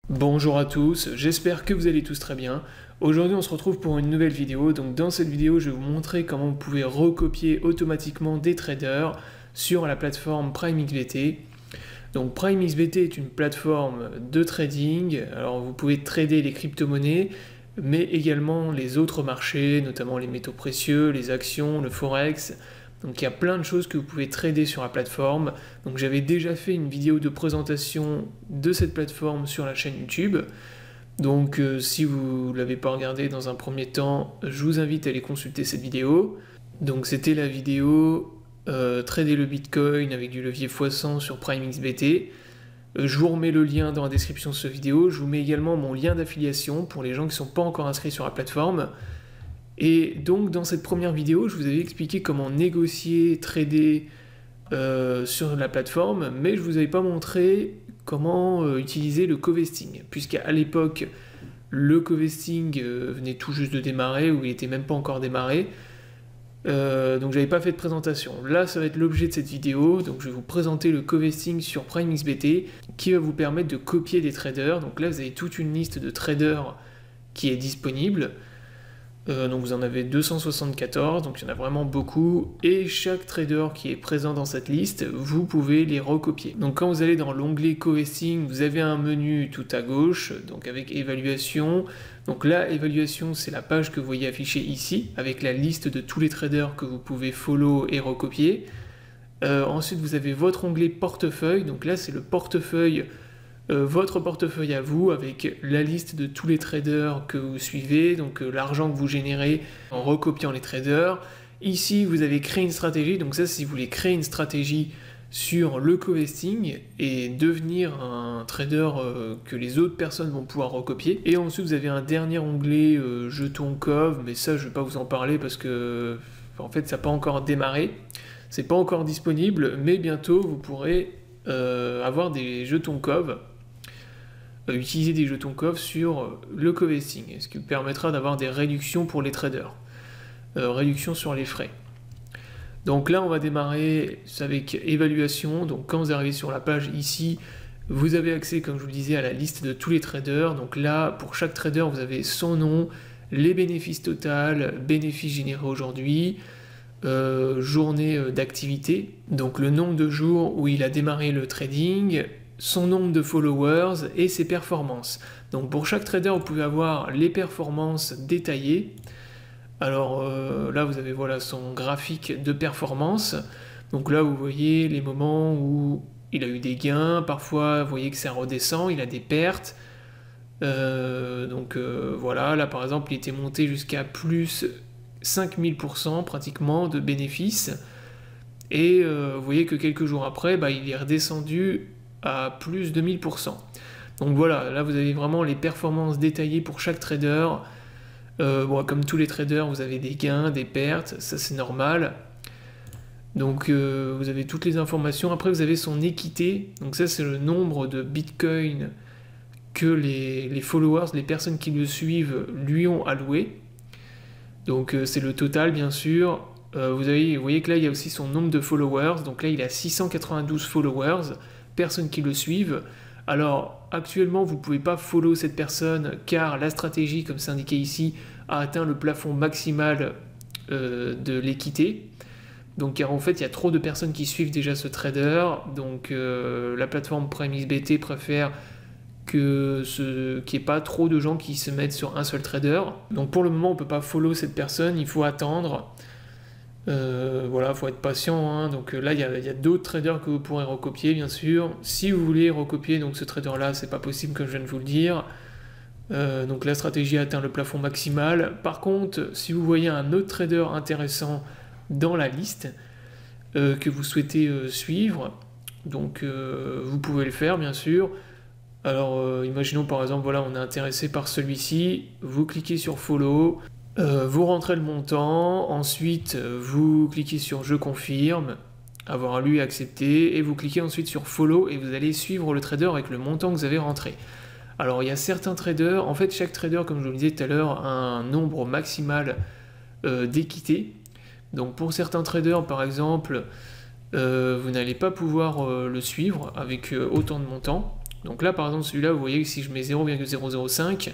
Bonjour à tous, j'espère que vous allez tous très bien. Aujourd'hui on se retrouve pour une nouvelle vidéo. Donc dans cette vidéo je vais vous montrer comment vous pouvez recopier automatiquement des traders sur la plateforme PrimeXBT. Donc PrimeXBT est une plateforme de trading. Alors vous pouvez trader les crypto-monnaies mais également les autres marchés, notamment les métaux précieux, les actions, le forex. Donc il y a plein de choses que vous pouvez trader sur la plateforme. Donc j'avais déjà fait une vidéo de présentation de cette plateforme sur la chaîne YouTube. Donc si vous ne l'avez pas regardé dans un premier temps, je vous invite à aller consulter cette vidéo. Donc c'était la vidéo trader le Bitcoin avec du levier x100 sur PrimeXBT. Je vous remets le lien dans la description de cette vidéo. Je vous mets également mon lien d'affiliation pour les gens qui ne sont pas encore inscrits sur la plateforme. Et donc dans cette première vidéo, je vous avais expliqué comment négocier, trader sur la plateforme, mais je ne vous avais pas montré comment utiliser le covesting, puisqu'à l'époque, le covesting venait tout juste de démarrer, ou il n'était même pas encore démarré, donc j'avais pas fait de présentation. Là, ça va être l'objet de cette vidéo, donc je vais vous présenter le covesting sur PrimeXBT, qui va vous permettre de copier des traders. Donc là, vous avez toute une liste de traders qui est disponible. Donc vous en avez 274, donc il y en a vraiment beaucoup, et chaque trader qui est présent dans cette liste, vous pouvez les recopier. Donc quand vous allez dans l'onglet Covesting, vous avez un menu tout à gauche, donc avec évaluation. Donc là, évaluation, c'est la page que vous voyez affichée ici, avec la liste de tous les traders que vous pouvez follow et recopier. Ensuite, vous avez votre onglet portefeuille, donc là c'est le portefeuille, votre portefeuille à vous, avec la liste de tous les traders que vous suivez, donc l'argent que vous générez en recopiant les traders. Ici, vous avez créé une stratégie, donc ça, si vous voulez créer une stratégie sur le covesting et devenir un trader que les autres personnes vont pouvoir recopier. Et ensuite, vous avez un dernier onglet jetons cov, mais ça, je ne vais pas vous en parler parce que, en fait, ça n'a pas encore démarré. C'est pas encore disponible, mais bientôt, vous pourrez avoir des jetons cov. Utiliser des jetons cov sur le covesting, ce qui vous permettra d'avoir des réductions pour les traders, réduction sur les frais. Donc là on va démarrer avec évaluation. Donc quand vous arrivez sur la page ici, vous avez accès, comme je vous le disais, à la liste de tous les traders. Donc là, pour chaque trader, vous avez son nom, les bénéfices total, bénéfices générés aujourd'hui, journée d'activité, donc le nombre de jours où il a démarré le trading, son nombre de followers et ses performances. Donc pour chaque trader, vous pouvez avoir les performances détaillées. Alors là, vous avez voilà son graphique de performance. Donc là, vous voyez les moments où il a eu des gains. Parfois, vous voyez que ça redescend, il a des pertes. Voilà, là par exemple, il était monté jusqu'à plus 5000% pratiquement de bénéfices. Et vous voyez que quelques jours après, il est redescendu à plus de 1000%. Donc voilà, là vous avez vraiment les performances détaillées pour chaque trader. Comme tous les traders, vous avez des gains, des pertes, ça c'est normal. Donc vous avez toutes les informations. Après vous avez son équité, donc ça c'est le nombre de bitcoin que les followers, les personnes qui le suivent, lui ont alloué. Donc c'est le total bien sûr. Vous voyez que là il y a aussi son nombre de followers, donc là il a 692 followers, personnes qui le suivent. Alors actuellement vous ne pouvez pas follow cette personne car la stratégie, comme c'est indiqué ici, a atteint le plafond maximal de l'équité. Donc car en fait il y a trop de personnes qui suivent déjà ce trader, donc la plateforme PrimeXBT préfère qu'il n'y ait pas trop de gens qui se mettent sur un seul trader. Donc pour le moment on ne peut pas follow cette personne, il faut attendre. Voilà, faut être patient, hein. Donc là il y a d'autres traders que vous pourrez recopier bien sûr. Si vous voulez recopier donc ce trader là, c'est pas possible comme je viens de vous le dire. Donc la stratégie a atteint le plafond maximal. Par contre, si vous voyez un autre trader intéressant dans la liste que vous souhaitez suivre, donc vous pouvez le faire bien sûr. Alors imaginons par exemple, voilà, on est intéressé par celui-ci, vous cliquez sur follow. Vous rentrez le montant, ensuite vous cliquez sur je confirme, avoir lu et accepté, et vous cliquez ensuite sur follow et vous allez suivre le trader avec le montant que vous avez rentré. Alors il y a certains traders, en fait chaque trader, comme je vous le disais tout à l'heure, a un nombre maximal d'équité. Donc pour certains traders par exemple, vous n'allez pas pouvoir le suivre avec autant de montants. Donc là, par exemple, celui-là, vous voyez que si je mets 0,005,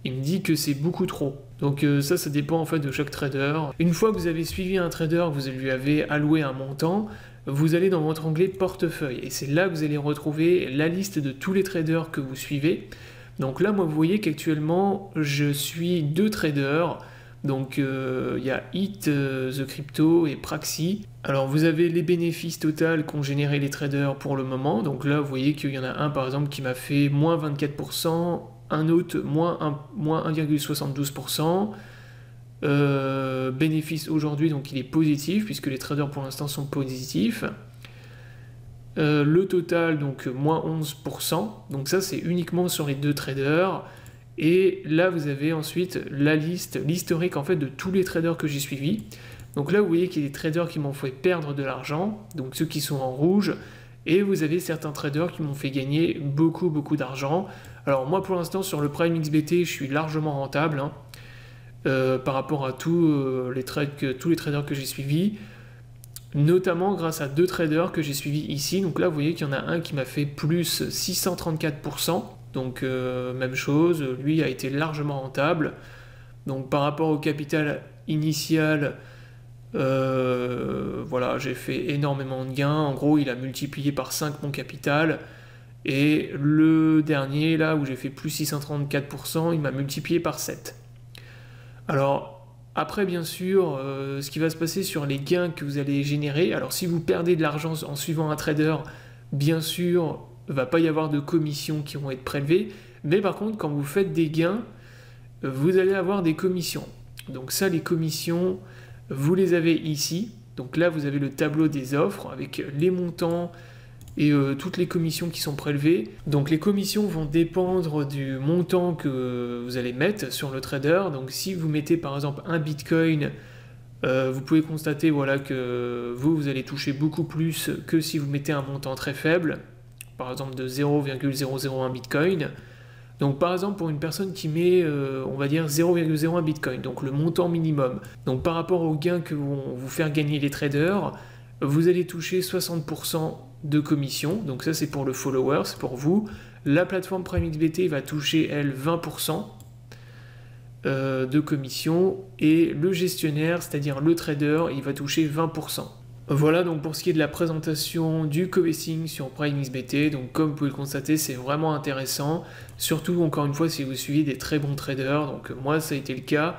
il me dit que c'est beaucoup trop. Donc ça dépend en fait de chaque trader. Une fois que vous avez suivi un trader, vous lui avez alloué un montant, vous allez dans votre onglet portefeuille. Et c'est là que vous allez retrouver la liste de tous les traders que vous suivez. Donc là, moi, vous voyez qu'actuellement, je suis 2 traders. Donc il y a Hit, The Crypto et Praxi. Alors vous avez les bénéfices total qu'ont généré les traders pour le moment. Donc là, vous voyez qu'il y en a un par exemple qui m'a fait moins 24%, un autre moins 1,72%. Bénéfice aujourd'hui, donc il est positif puisque les traders pour l'instant sont positifs. Le total, donc moins 11%. Donc ça, c'est uniquement sur les 2 traders. Et là, vous avez ensuite la liste, l'historique en fait de tous les traders que j'ai suivis. Donc là, vous voyez qu'il y a des traders qui m'ont fait perdre de l'argent, donc ceux qui sont en rouge. Et vous avez certains traders qui m'ont fait gagner beaucoup d'argent. Alors moi, pour l'instant, sur le Prime XBT, je suis largement rentable hein, par rapport à tous les traders que j'ai suivis. Notamment grâce à 2 traders que j'ai suivis ici. Donc là, vous voyez qu'il y en a un qui m'a fait plus 634%. Donc même chose, lui a été largement rentable. Donc par rapport au capital initial, voilà, j'ai fait énormément de gains. En gros, il a multiplié par 5 mon capital. Et le dernier, là, où j'ai fait plus 634%, il m'a multiplié par 7. Alors, après, bien sûr, ce qui va se passer sur les gains que vous allez générer, alors si vous perdez de l'argent en suivant un trader, bien sûr, il ne va pas y avoir de commissions qui vont être prélevées, mais par contre, quand vous faites des gains, vous allez avoir des commissions. Donc ça, les commissions, vous les avez ici. Donc là, vous avez le tableau des offres avec les montants et toutes les commissions qui sont prélevées. Donc les commissions vont dépendre du montant que vous allez mettre sur le trader. Donc si vous mettez par exemple un Bitcoin, vous pouvez constater voilà, que vous allez toucher beaucoup plus que si vous mettez un montant très faible, par exemple de 0,001 Bitcoin. Donc par exemple pour une personne qui met, on va dire 0,01 Bitcoin, donc le montant minimum. Donc par rapport aux gains que vont vous faire gagner les traders, vous allez toucher 60% de commission. Donc ça c'est pour le follower, c'est pour vous. La plateforme PrimeXBT va toucher elle 20% de commission et le gestionnaire, c'est-à-dire le trader, il va toucher 20%. Voilà donc pour ce qui est de la présentation du co-vesting sur PrimeXBT. Donc comme vous pouvez le constater, c'est vraiment intéressant. Surtout encore une fois si vous suivez des très bons traders. Donc moi ça a été le cas.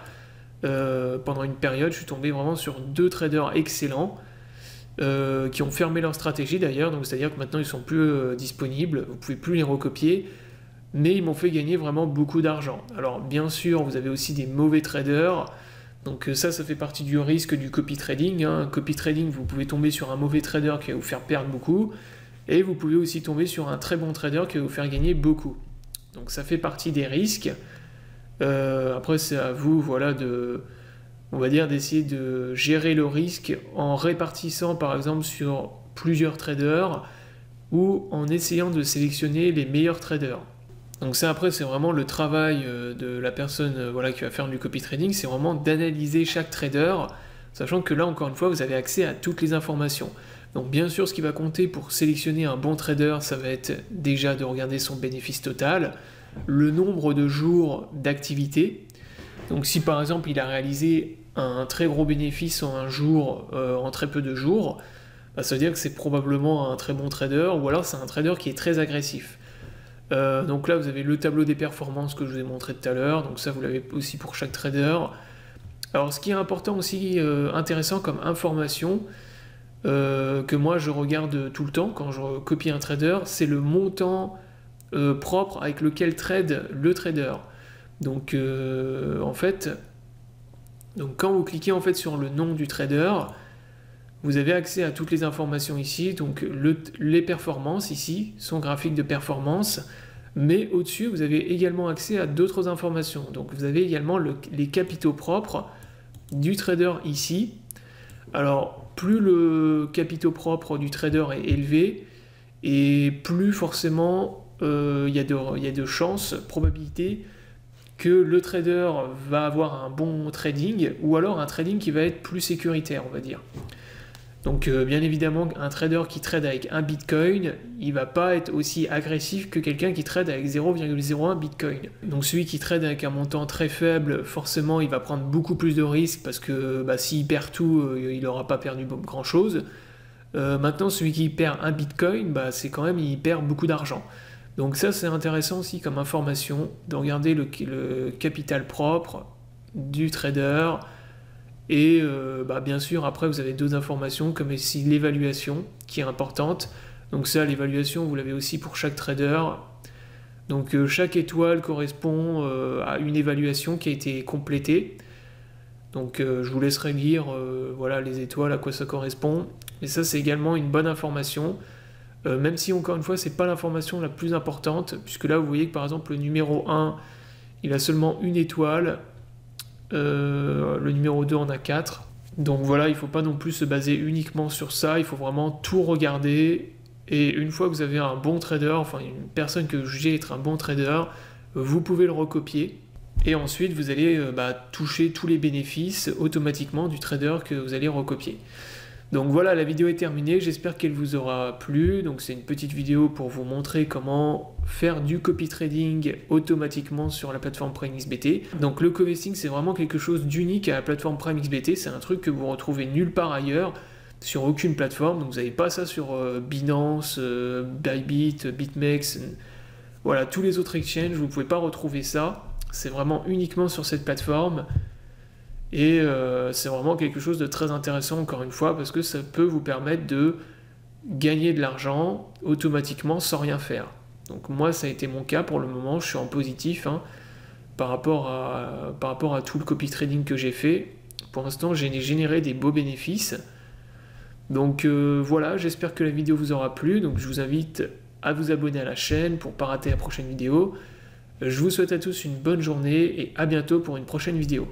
Pendant une période, je suis tombé vraiment sur 2 traders excellents qui ont fermé leur stratégie d'ailleurs. Donc c'est-à-dire que maintenant ils sont plus disponibles. Vous pouvez plus les recopier. Mais ils m'ont fait gagner vraiment beaucoup d'argent. Alors bien sûr, vous avez aussi des mauvais traders. Donc ça fait partie du risque du copy trading. Hein. Copy trading, vous pouvez tomber sur un mauvais trader qui va vous faire perdre beaucoup, et vous pouvez aussi tomber sur un très bon trader qui va vous faire gagner beaucoup. Donc ça fait partie des risques. Après c'est à vous, voilà, on va dire d'essayer de gérer le risque en répartissant par exemple sur plusieurs traders ou en essayant de sélectionner les meilleurs traders. Donc ça après c'est vraiment le travail de la personne voilà, qui va faire du copy trading, c'est vraiment d'analyser chaque trader, sachant que là encore une fois vous avez accès à toutes les informations. Donc bien sûr ce qui va compter pour sélectionner un bon trader, ça va être déjà de regarder son bénéfice total, le nombre de jours d'activité. Donc si par exemple il a réalisé un très gros bénéfice en un jour, en très peu de jours, bah, ça veut dire que c'est probablement un très bon trader, ou alors c'est un trader qui est très agressif. Donc là vous avez le tableau des performances que je vous ai montré tout à l'heure, donc ça vous l'avez aussi pour chaque trader. Alors ce qui est important aussi, intéressant comme information, que moi je regarde tout le temps quand je copie un trader, c'est le montant propre avec lequel trade le trader. Donc en fait, donc quand vous cliquez en fait sur le nom du trader, vous avez accès à toutes les informations ici, donc les performances ici, son graphique de performance, mais au-dessus vous avez également accès à d'autres informations. Donc vous avez également les capitaux propres du trader ici. Alors plus le capitaux propre du trader est élevé, et plus forcément il y a de chances, probabilités, que le trader va avoir un bon trading, ou alors un trading qui va être plus sécuritaire, on va dire. Donc bien évidemment, un trader qui trade avec un Bitcoin, il va pas être aussi agressif que quelqu'un qui trade avec 0,01 Bitcoin. Donc celui qui trade avec un montant très faible, forcément il va prendre beaucoup plus de risques parce que s'il perd tout, il n'aura pas perdu grand chose. Maintenant celui qui perd un Bitcoin, c'est quand même, il perd beaucoup d'argent. Donc ça c'est intéressant aussi comme information, de regarder le capital propre du trader. Et bien sûr, après, vous avez d'autres informations, comme ici l'évaluation, qui est importante. Donc ça, l'évaluation, vous l'avez aussi pour chaque trader. Donc chaque étoile correspond à une évaluation qui a été complétée. Donc je vous laisserai lire voilà, les étoiles, à quoi ça correspond. Et ça, c'est également une bonne information. Même si, encore une fois, c'est pas l'information la plus importante, puisque là, vous voyez que, par exemple, le numéro 1, il a seulement une étoile. Le numéro 2 en a 4. Donc voilà, il ne faut pas non plus se baser uniquement sur ça, il faut vraiment tout regarder. Et une fois que vous avez un bon trader, enfin une personne que vous jugez être un bon trader, vous pouvez le recopier. Et ensuite, vous allez toucher tous les bénéfices automatiquement du trader que vous allez recopier. Donc voilà, la vidéo est terminée, j'espère qu'elle vous aura plu. Donc c'est une petite vidéo pour vous montrer comment faire du copy trading automatiquement sur la plateforme PrimeXBT. Donc le covesting, c'est vraiment quelque chose d'unique à la plateforme PrimeXBT, c'est un truc que vous retrouvez nulle part ailleurs, sur aucune plateforme. Donc vous n'avez pas ça sur Binance, Bybit, BitMEX, voilà, tous les autres exchanges, vous ne pouvez pas retrouver ça. C'est vraiment uniquement sur cette plateforme. Et c'est vraiment quelque chose de très intéressant, encore une fois, parce que ça peut vous permettre de gagner de l'argent automatiquement sans rien faire. Donc moi, ça a été mon cas pour le moment, je suis en positif par rapport à tout le copy trading que j'ai fait. Pour l'instant, j'ai généré des beaux bénéfices. Donc voilà, j'espère que la vidéo vous aura plu. Donc je vous invite à vous abonner à la chaîne pour ne pas rater la prochaine vidéo. Je vous souhaite à tous une bonne journée et à bientôt pour une prochaine vidéo.